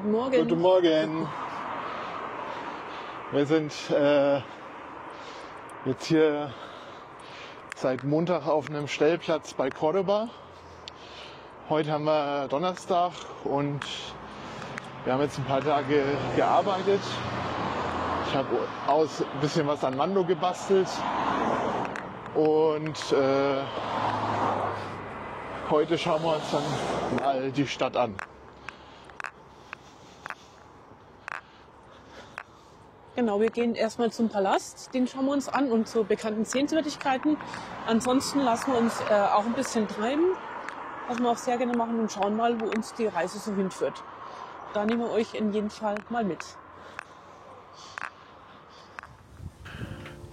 Guten Morgen. Guten Morgen. Wir sind jetzt hier seit Montag auf einem Stellplatz bei Cordoba. Heute haben wir Donnerstag und wir haben jetzt ein paar Tage gearbeitet. Ich habe ein bisschen was an Mando gebastelt und heute schauen wir uns dann mal die Stadt an. Genau, wir gehen erstmal zum Palast, den schauen wir uns an und zu bekannten Sehenswürdigkeiten. Ansonsten lassen wir uns auch ein bisschen treiben, was wir auch sehr gerne machen und schauen mal, wo uns die Reise so hinführt. Da nehmen wir euch in jedem Fall mal mit.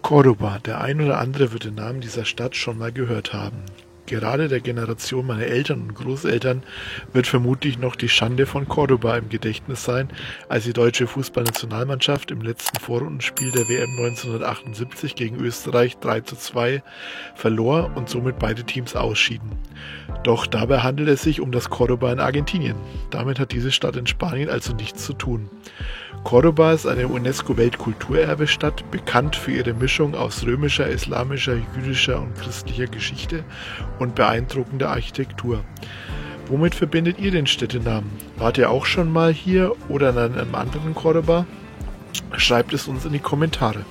Cordoba, der ein oder andere wird den Namen dieser Stadt schon mal gehört haben. Gerade der Generation meiner Eltern und Großeltern wird vermutlich noch die Schande von Cordoba im Gedächtnis sein, als die deutsche Fußballnationalmannschaft im letzten Vorrundenspiel der WM 1978 gegen Österreich 3:2 verlor und somit beide Teams ausschieden. Doch dabei handelt es sich um das Cordoba in Argentinien. Damit hat diese Stadt in Spanien also nichts zu tun. Cordoba ist eine UNESCO-Weltkulturerbestadt, bekannt für ihre Mischung aus römischer, islamischer, jüdischer und christlicher Geschichte und beeindruckender Architektur. Womit verbindet ihr den Städtenamen? Wart ihr auch schon mal hier oder in einem anderen Cordoba? Schreibt es uns in die Kommentare.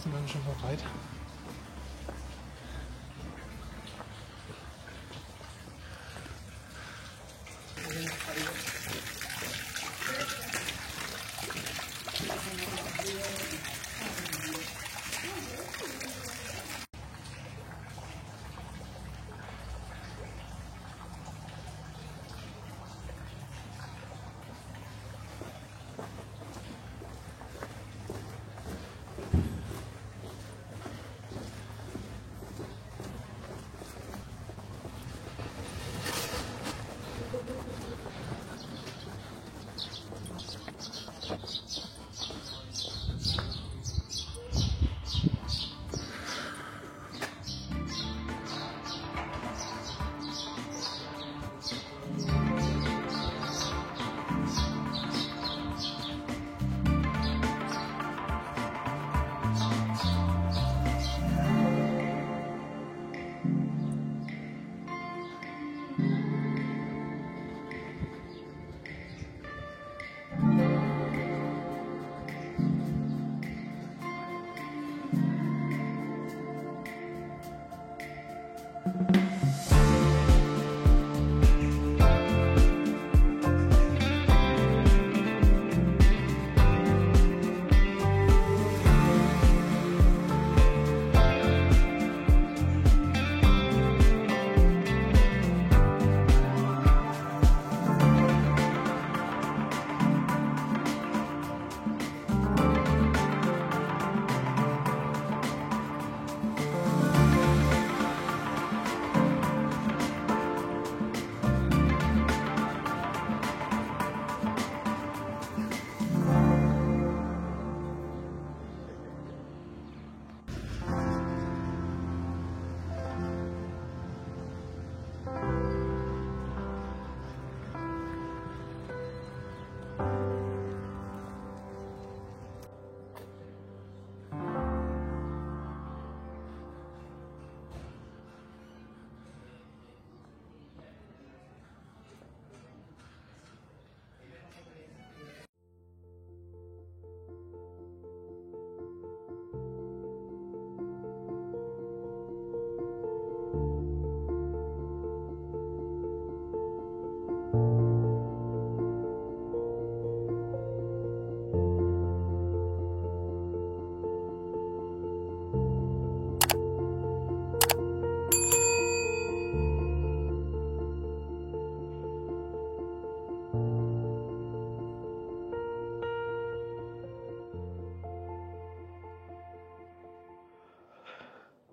Wir sind schon bereit.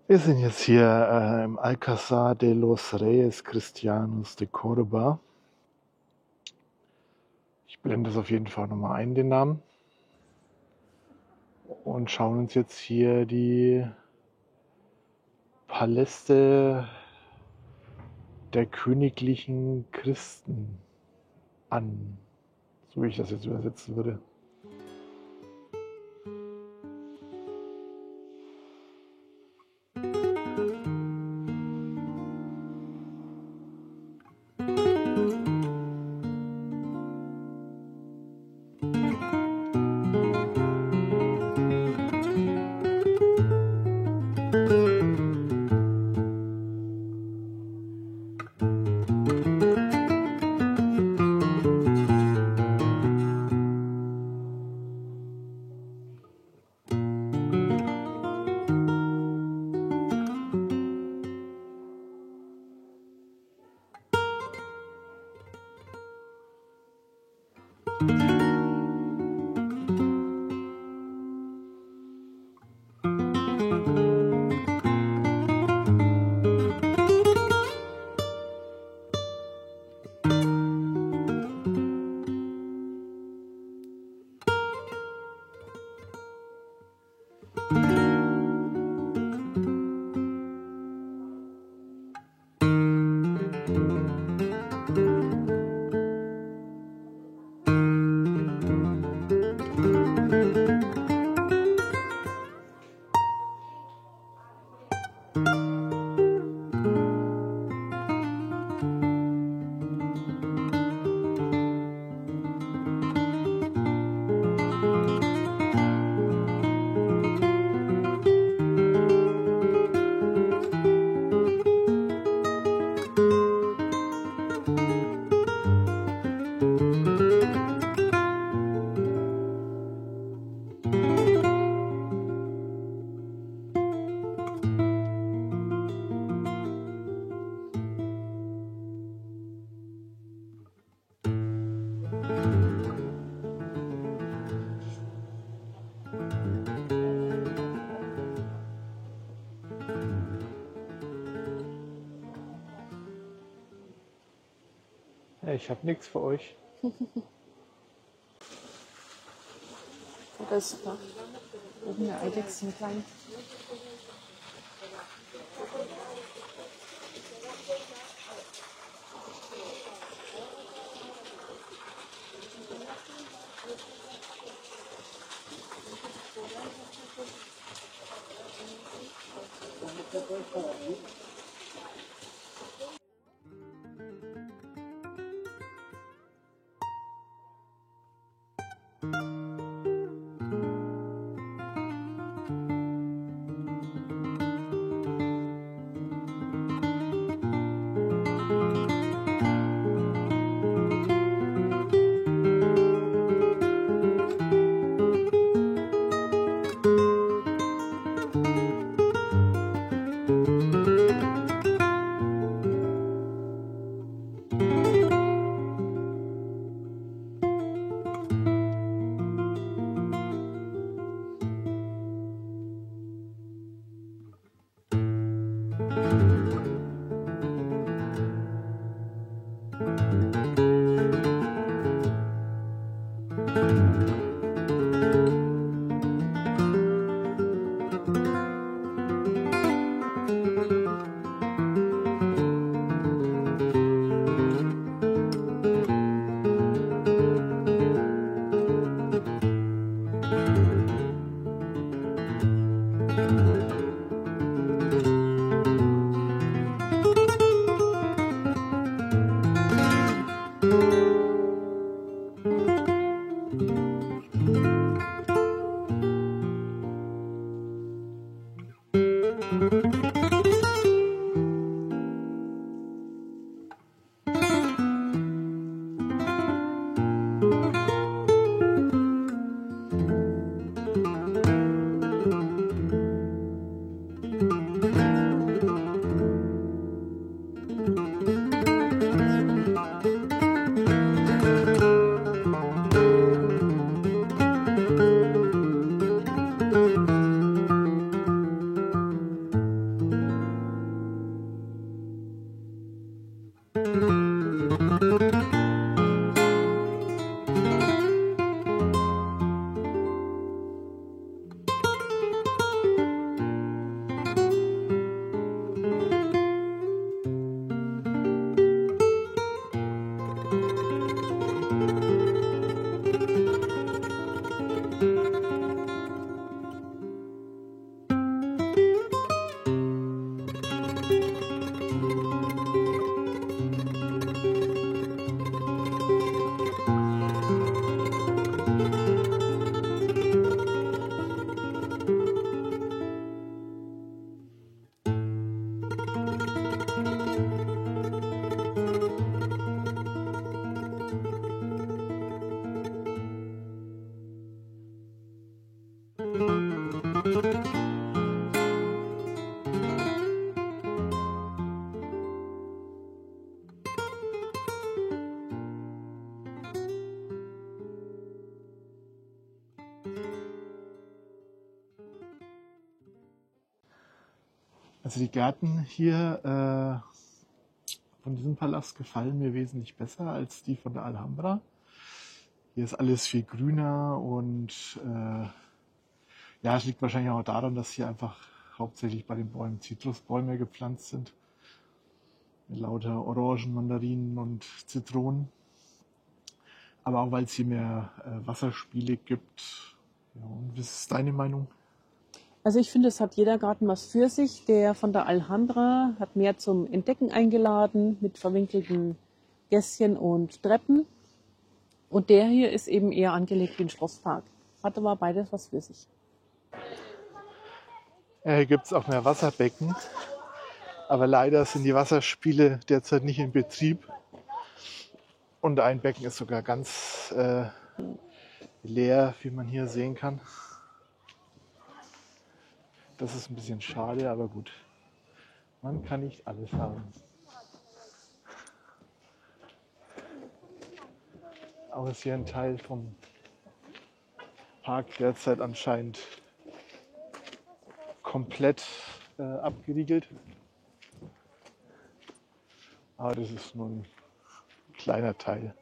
Wir sind jetzt hier im Alcázar de los Reyes Cristianos de Córdoba. Ich blende es auf jeden Fall nochmal ein, den Namen. und schauen uns jetzt hier die Paläste der königlichen Christen an, so wie ich das jetzt übersetzen würde. Ja, ich habe nichts für euch. Das ist da. Oben der Eidechsen klein. Also die Gärten hier von diesem Palast gefallen mir wesentlich besser als die von der Alhambra. Hier ist alles viel grüner und ja, es liegt wahrscheinlich auch daran, dass hier einfach hauptsächlich bei den Bäumen Zitrusbäume gepflanzt sind. Mit lauter Orangen, Mandarinen und Zitronen. Aber auch weil es hier mehr Wasserspiele gibt. Ja, und was ist deine Meinung? Also ich finde, es hat jeder Garten was für sich. Der von der Alhambra hat mehr zum Entdecken eingeladen mit verwinkelten Gässchen und Treppen. Und der hier ist eben eher angelegt wie ein Schlosspark. Hat aber beides was für sich. Ja, hier gibt es auch mehr Wasserbecken. Aber leider sind die Wasserspiele derzeit nicht in Betrieb. Und ein Becken ist sogar ganz leer, wie man hier sehen kann. Das ist ein bisschen schade, aber gut. Man kann nicht alles haben. Auch ist hier ein Teil vom Park derzeit anscheinend komplett abgeriegelt. Aber das ist nur ein kleiner Teil.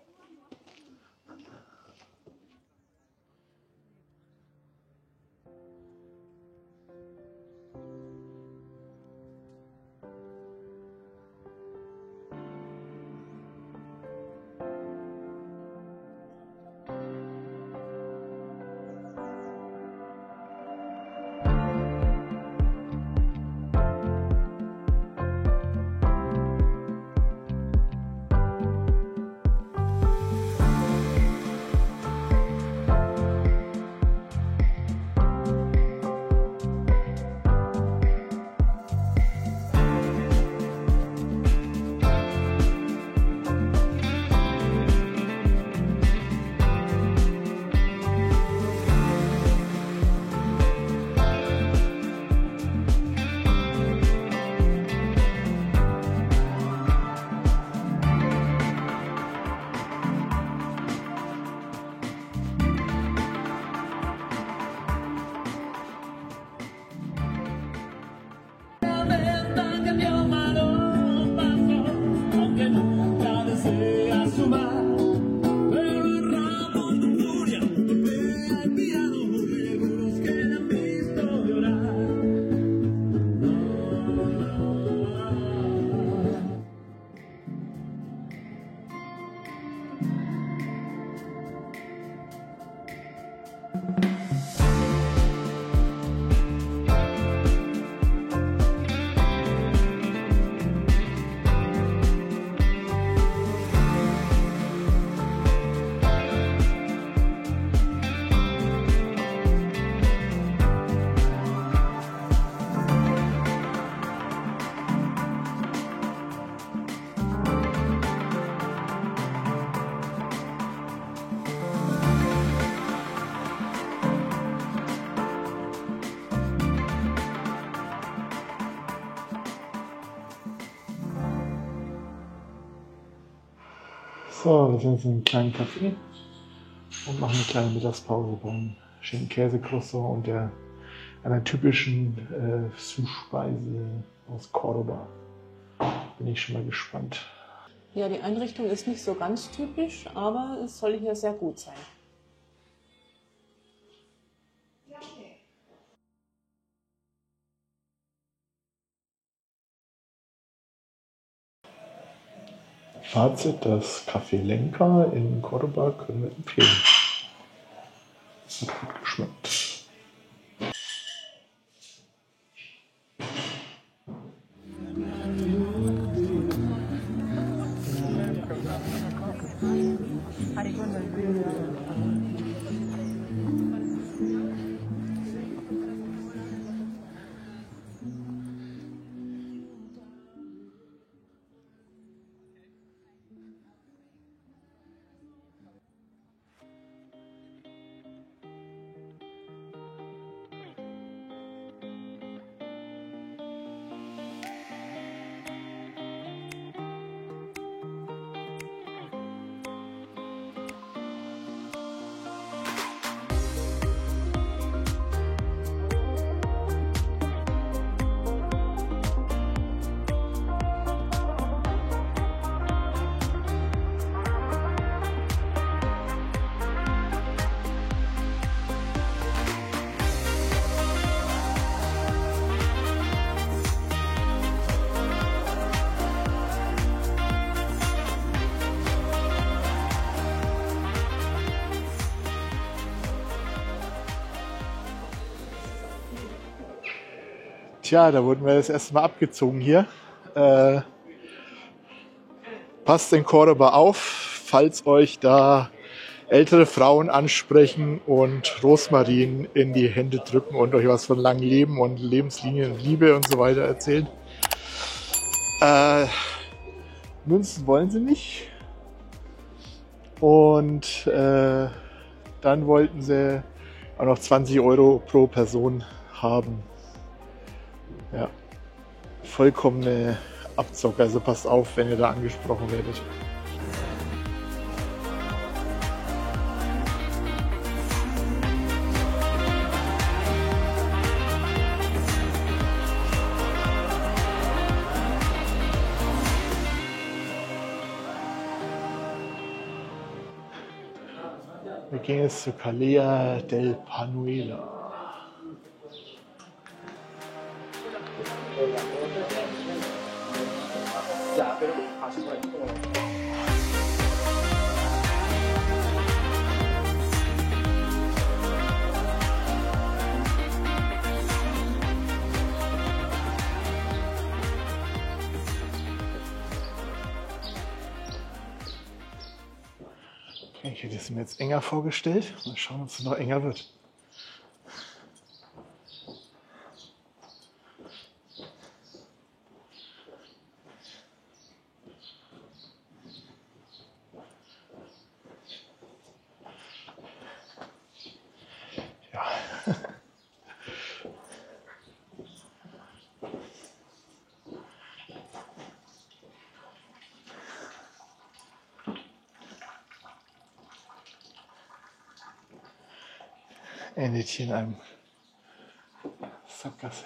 So, wir sind jetzt in einem kleinen Café und machen eine kleine Mittagspause beim schönen Käsecroissant und einer typischen Zuspeise aus Cordoba. Bin ich schon mal gespannt. Ja, die Einrichtung ist nicht so ganz typisch, aber es soll hier sehr gut sein. Fazit, das Café Lenca in Cordoba können wir empfehlen. Hat gut geschmeckt. Tja, da wurden wir das erste Mal abgezogen hier. Passt in Cordoba auf, falls euch da ältere Frauen ansprechen und Rosmarin in die Hände drücken und euch was von langem Leben und Lebenslinien, Liebe und so weiter erzählen. Münzen wollen sie nicht. Und dann wollten sie auch noch 20 € pro Person haben. Ja, vollkommene Abzocke, also passt auf, wenn ihr da angesprochen werdet. Wir gehen jetzt zu Calea del Panuela. Ich hätte es mir jetzt enger vorgestellt. Mal schauen, ob es noch enger wird. Ja. Endet hier in einem Sackgasse.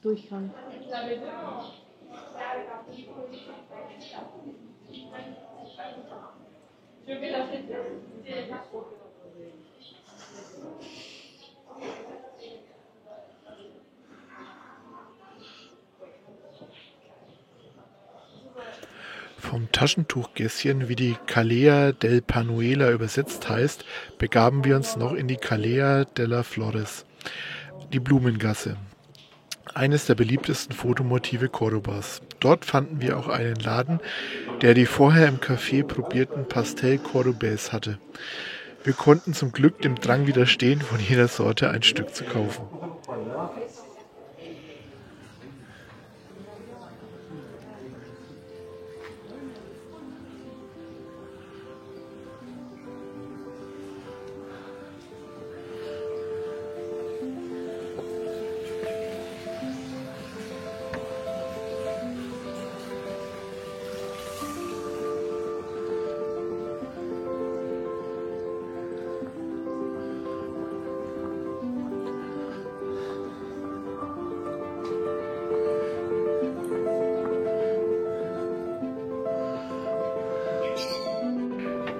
Durchgang. Vom Taschentuchgässchen, wie die Calea del Panuela übersetzt heißt, begaben wir uns noch in die Calea de las Flores, die Blumengasse. Eines der beliebtesten Fotomotive Córdobas. Dort fanden wir auch einen Laden, der die vorher im Café probierten Pastel Cordobés hatte. Wir konnten zum Glück dem Drang widerstehen, von jeder Sorte ein Stück zu kaufen.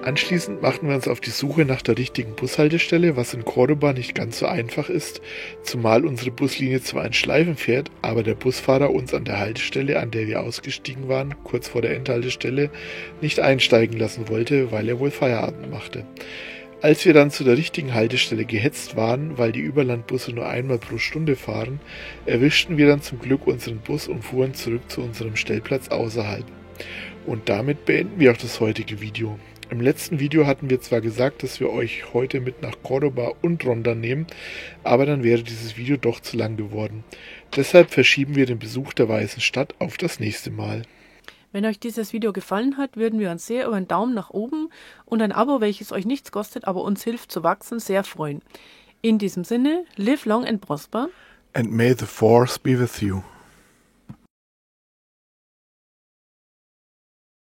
Anschließend machten wir uns auf die Suche nach der richtigen Bushaltestelle, was in Córdoba nicht ganz so einfach ist, zumal unsere Buslinie zwar in Schleifen fährt, aber der Busfahrer uns an der Haltestelle, an der wir ausgestiegen waren, kurz vor der Endhaltestelle, nicht einsteigen lassen wollte, weil er wohl Feierabend machte. Als wir dann zu der richtigen Haltestelle gehetzt waren, weil die Überlandbusse nur einmal pro Stunde fahren, erwischten wir dann zum Glück unseren Bus und fuhren zurück zu unserem Stellplatz außerhalb. Und damit beenden wir auch das heutige Video. Im letzten Video hatten wir zwar gesagt, dass wir euch heute mit nach Córdoba und Ronda nehmen, aber dann wäre dieses Video doch zu lang geworden. Deshalb verschieben wir den Besuch der Weißen Stadt auf das nächste Mal. Wenn euch dieses Video gefallen hat, würden wir uns sehr über einen Daumen nach oben und ein Abo, welches euch nichts kostet, aber uns hilft zu wachsen, sehr freuen. In diesem Sinne, live long and prosper. And may the force be with you.